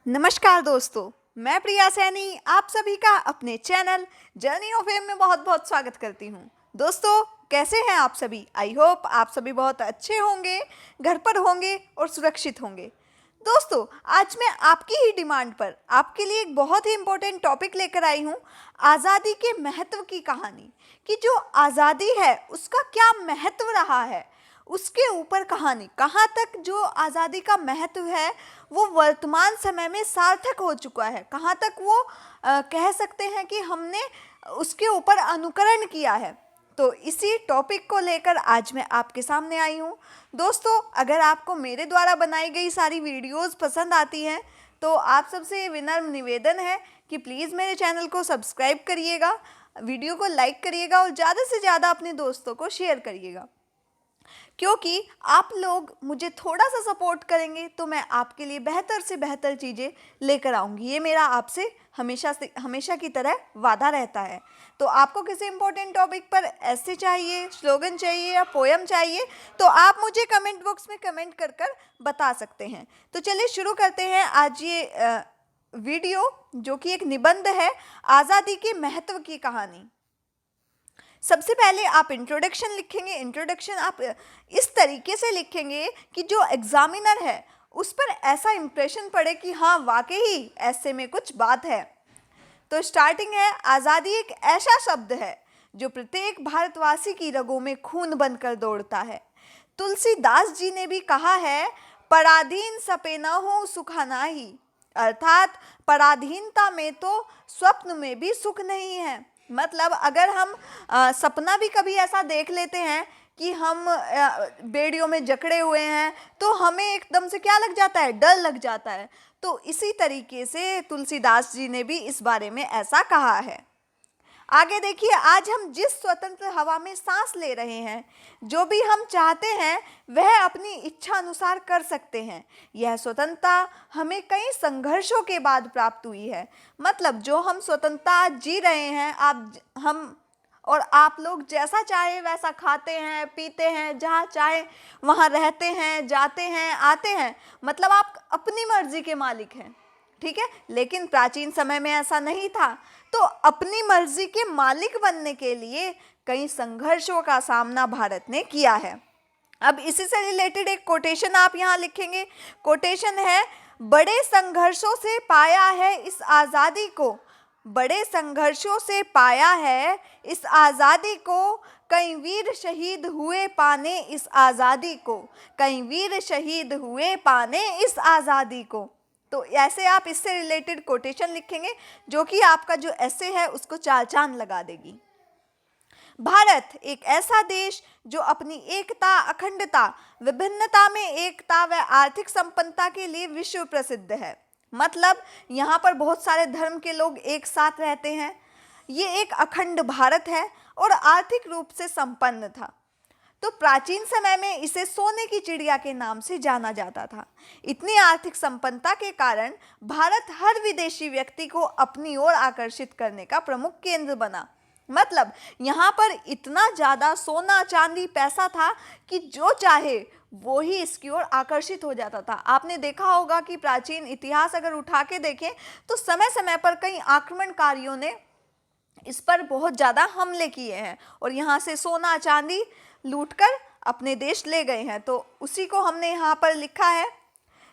नमस्कार दोस्तों, मैं प्रिया सैनी आप सभी का अपने चैनल जर्नी ऑफ एम में बहुत बहुत स्वागत करती हूँ। दोस्तों, कैसे हैं आप सभी? आई होप आप सभी बहुत अच्छे होंगे, घर पर होंगे और सुरक्षित होंगे। दोस्तों, आज मैं आपकी ही डिमांड पर आपके लिए एक बहुत ही इम्पोर्टेंट टॉपिक लेकर आई हूँ, आज़ादी के महत्व की कहानी। कि जो आज़ादी है उसका क्या महत्व रहा है, उसके ऊपर कहानी, कहाँ तक जो आज़ादी का महत्व है वो वर्तमान समय में सार्थक हो चुका है, कहाँ तक वो कह सकते हैं कि हमने उसके ऊपर अनुकरण किया है। तो इसी टॉपिक को लेकर आज मैं आपके सामने आई हूँ। दोस्तों, अगर आपको मेरे द्वारा बनाई गई सारी वीडियोस पसंद आती हैं तो आप सबसे विनम्र निवेदन है कि प्लीज़ मेरे चैनल को सब्सक्राइब करिएगा, वीडियो को लाइक करिएगा और ज़्यादा से ज़्यादा अपने दोस्तों को शेयर करिएगा। क्योंकि आप लोग मुझे थोड़ा सा सपोर्ट करेंगे तो मैं आपके लिए बेहतर से बेहतर चीज़ें लेकर आऊँगी। ये मेरा आपसे हमेशा की तरह वादा रहता है। तो आपको किसी इम्पोर्टेंट टॉपिक पर ऐसे चाहिए, स्लोगन चाहिए या पोयम चाहिए तो आप मुझे कमेंट बॉक्स में कमेंट कर कर बता सकते हैं। तो चलिए शुरू करते हैं आज ये वीडियो, जो कि एक निबंध है, आज़ादी के महत्व की कहानी। सबसे पहले आप इंट्रोडक्शन लिखेंगे। इंट्रोडक्शन आप इस तरीके से लिखेंगे कि जो एग्जामिनर है उस पर ऐसा इम्प्रेशन पड़े कि हाँ वाकई ऐसे में कुछ बात है। तो स्टार्टिंग है, आज़ादी एक ऐसा शब्द है जो प्रत्येक भारतवासी की रगों में खून बनकर दौड़ता है। तुलसीदास जी ने भी कहा है, पराधीन सपे न हो सुखा नाही, अर्थात पराधीनता में तो स्वप्न में भी सुख नहीं है। मतलब अगर हम सपना भी कभी ऐसा देख लेते हैं कि हम बेड़ियों में जकड़े हुए हैं तो हमें एकदम से क्या लग जाता है, डर लग जाता है। तो इसी तरीके से तुलसीदास जी ने भी इस बारे में ऐसा कहा है। आगे देखिए, आज हम जिस स्वतंत्र हवा में सांस ले रहे हैं, जो भी हम चाहते हैं वह अपनी इच्छा अनुसार कर सकते हैं। यह स्वतंत्रता हमें कई संघर्षों के बाद प्राप्त हुई है। मतलब जो हम स्वतंत्रता जी रहे हैं, हम और आप लोग जैसा चाहे वैसा खाते हैं, पीते हैं, जहाँ चाहे वहाँ रहते हैं, जाते हैं, आते हैं। मतलब आप अपनी मर्जी के मालिक हैं, ठीक है। लेकिन प्राचीन समय में ऐसा नहीं था। तो अपनी मर्जी के मालिक बनने के लिए कई संघर्षों का सामना भारत ने किया है। अब इसी से रिलेटेड एक कोटेशन आप यहाँ लिखेंगे। कोटेशन है, बड़े संघर्षों से पाया है इस आज़ादी को, बड़े संघर्षों से पाया है इस आज़ादी को, कई वीर शहीद हुए पाने इस आज़ादी को, कई वीर शहीद हुए पाने इस आज़ादी को। तो ऐसे आप इससे रिलेटेड कोटेशन लिखेंगे जो कि आपका जो ऐसे है उसको चार चांद लगा देगी। भारत एक ऐसा देश जो अपनी एकता, अखंडता, विभिन्नता में एकता व आर्थिक संपन्नता के लिए विश्व प्रसिद्ध है। मतलब यहाँ पर बहुत सारे धर्म के लोग एक साथ रहते हैं। ये एक अखंड भारत है और आर्थिक रूप से संपन्न था। तो प्राचीन समय में इसे सोने की चिड़िया के नाम से जाना जाता था। इतनी आर्थिक संपन्नता के कारण भारत हर विदेशी व्यक्ति को अपनी ओर आकर्षित करने का प्रमुख केंद्र बना। मतलब यहाँ पर इतना ज़्यादा सोना, चांदी, पैसा था कि जो चाहे वो ही इसकी ओर आकर्षित हो जाता था। आपने देखा होगा कि प्राचीन इतिहास अगर उठा के देखें तो समय समय पर कई आक्रमणकारियों ने इस पर बहुत ज़्यादा हमले किए हैं और यहाँ से सोना चांदी लूटकर अपने देश ले गए हैं। तो उसी को हमने यहाँ पर लिखा है।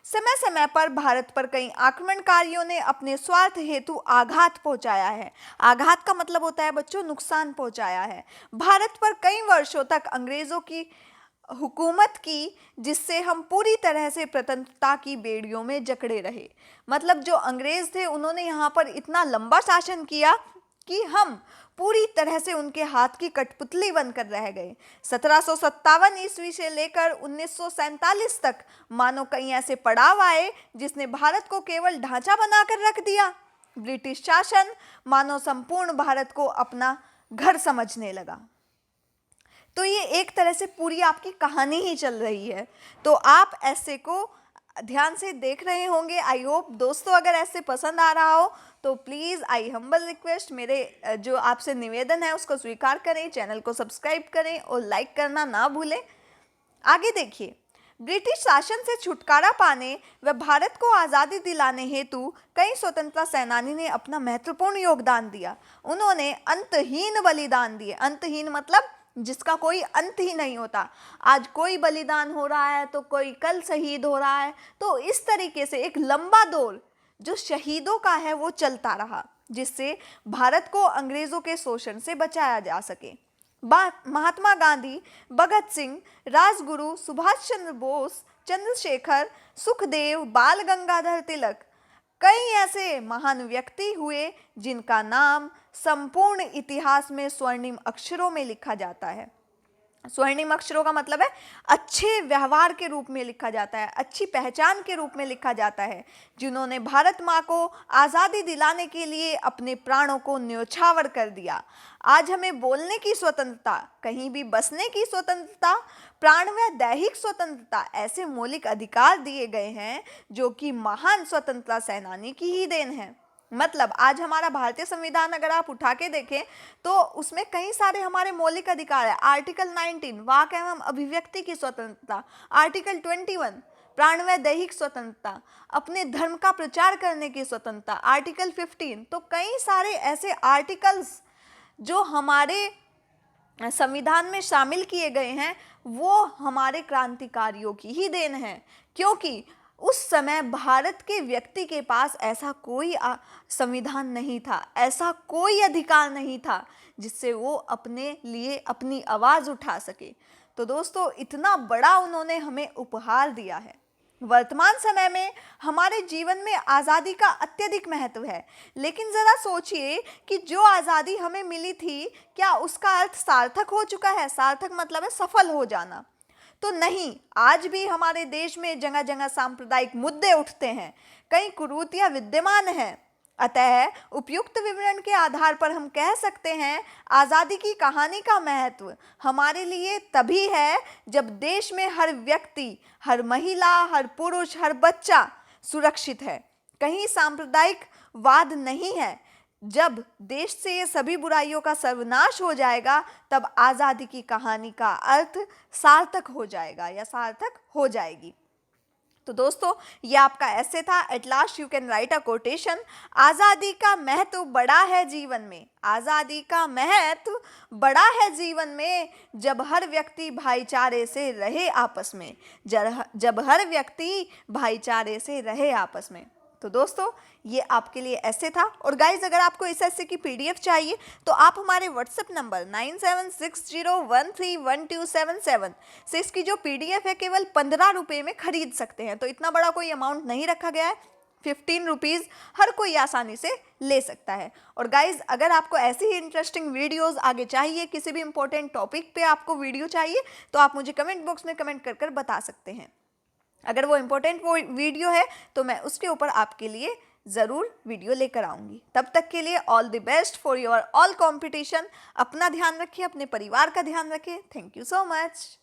समय समय पर भारत पर कई आक्रमणकारियों ने अपने स्वार्थ हेतु आघात पहुंचाया है। आघात का मतलब होता है बच्चों, नुकसान पहुंचाया है। भारत पर कई वर्षों तक अंग्रेजों की हुकूमत की, जिससे हम पूरी तरह से स्वतंत्रता की बेड़ियों में जकड़े रहे। मतलब जो अंग्रेज थे उन्होंने यहाँ पर इतना लंबा शासन किया कि हम पूरी तरह से उनके हाथ की कठपुतली बनकर रह गए। 1757 ईस्वी से लेकर 1947 तक मानो कई ऐसे पड़ाव आए जिसने भारत को केवल ढांचा बनाकर रख दिया। ब्रिटिश शासन मानो संपूर्ण भारत को अपना घर समझने लगा। तो ये एक तरह से पूरी आपकी कहानी ही चल रही है। तो आप ऐसे को ध्यान से देख रहे होंगे। आई होप दोस्तों, अगर ऐसे पसंद आ रहा हो तो प्लीज़ आई हम्बल रिक्वेस्ट, मेरे जो आपसे निवेदन है उसको स्वीकार करें, चैनल को सब्सक्राइब करें और लाइक करना ना भूलें। आगे देखिए, ब्रिटिश शासन से छुटकारा पाने व भारत को आज़ादी दिलाने हेतु कई स्वतंत्रता सेनानी ने अपना महत्वपूर्ण योगदान दिया। उन्होंने अंतहीन बलिदान दिए। अंतहीन मतलब जिसका कोई अंत ही नहीं होता। आज कोई बलिदान हो रहा है तो कोई कल शहीद हो रहा है, तो इस तरीके से एक लंबा दौर जो शहीदों का है वो चलता रहा, जिससे भारत को अंग्रेजों के शोषण से बचाया जा सके। महात्मा गांधी, भगत सिंह, राजगुरु, सुभाष चंद्र बोस, चंद्रशेखर, सुखदेव, बाल गंगाधर तिलक, कई ऐसे महान व्यक्ति हुए जिनका नाम संपूर्ण इतिहास में स्वर्णिम अक्षरों में लिखा जाता है। स्वर्णिम अक्षरों का मतलब है अच्छे व्यवहार के रूप में लिखा जाता है, अच्छी पहचान के रूप में लिखा जाता है, जिन्होंने भारत माँ को आज़ादी दिलाने के लिए अपने प्राणों को न्योछावर कर दिया। आज हमें बोलने की स्वतंत्रता, कहीं भी बसने की स्वतंत्रता, प्राण व दैहिक स्वतंत्रता ऐसे मौलिक अधिकार दिए गए हैं जो कि महान स्वतंत्रता सेनानी की ही देन है। मतलब आज हमारा भारतीय संविधान अगर आप उठा के देखें तो उसमें कई सारे हमारे मौलिक अधिकार है। आर्टिकल 19 वाक एवं अभिव्यक्ति की स्वतंत्रता, आर्टिकल 21 प्राण व दैहिक स्वतंत्रता, अपने धर्म का प्रचार करने की स्वतंत्रता, आर्टिकल 15। तो कई सारे ऐसे आर्टिकल्स जो हमारे संविधान में शामिल किए गए हैं वो हमारे क्रांतिकारियों की ही देन है, क्योंकि उस समय भारत के व्यक्ति के पास ऐसा कोई संविधान नहीं था, ऐसा कोई अधिकार नहीं था जिससे वो अपने लिए अपनी आवाज़ उठा सके। तो दोस्तों इतना बड़ा उन्होंने हमें उपहार दिया है। वर्तमान समय में हमारे जीवन में आज़ादी का अत्यधिक महत्व है, लेकिन ज़रा सोचिए कि जो आज़ादी हमें मिली थी क्या उसका अर्थ सार्थक हो चुका है? सार्थक मतलब है सफल हो जाना। तो नहीं, आज भी हमारे देश में जगह जगह सांप्रदायिक मुद्दे उठते हैं, कई कुरीतियां विद्यमान हैं। अतः उपयुक्त विवरण के आधार पर हम कह सकते हैं आज़ादी की कहानी का महत्व हमारे लिए तभी है जब देश में हर व्यक्ति, हर महिला, हर पुरुष, हर बच्चा सुरक्षित है, कहीं सांप्रदायिक वाद नहीं है। जब देश से ये सभी बुराइयों का सर्वनाश हो जाएगा तब आज़ादी की कहानी का अर्थ सार्थक हो जाएगा या सार्थक हो जाएगी। तो दोस्तों ये आपका ऐसे था। At last you can write a quotation. आज़ादी का महत्व बड़ा है जीवन में, आज़ादी का महत्व बड़ा है जीवन में जब हर व्यक्ति भाईचारे से रहे आपस में, जब हर व्यक्ति भाईचारे से रहे आपस में। तो दोस्तों ये आपके लिए ऐसे था। और गाइज अगर आपको इस ऐसे की पीडीएफ चाहिए तो आप हमारे व्हाट्सएप नंबर 9760131277 से इसकी जो पीडीएफ है केवल 15 रुपये में खरीद सकते हैं। तो इतना बड़ा कोई अमाउंट नहीं रखा गया है, 15 रुपीज़ हर कोई आसानी से ले सकता है। और गाइज अगर आपको ऐसी ही इंटरेस्टिंग वीडियोस आगे चाहिए, किसी भी इंपॉर्टेंट टॉपिक पे आपको वीडियो चाहिए तो आप मुझे कमेंट बॉक्स में कमेंट कर कर बता सकते हैं। अगर वो इम्पोर्टेंट वो वीडियो है तो मैं उसके ऊपर आपके लिए ज़रूर वीडियो लेकर आऊँगी। तब तक के लिए all the best for your all competition. अपना ध्यान रखिए, अपने परिवार का ध्यान रखिए। Thank you so much.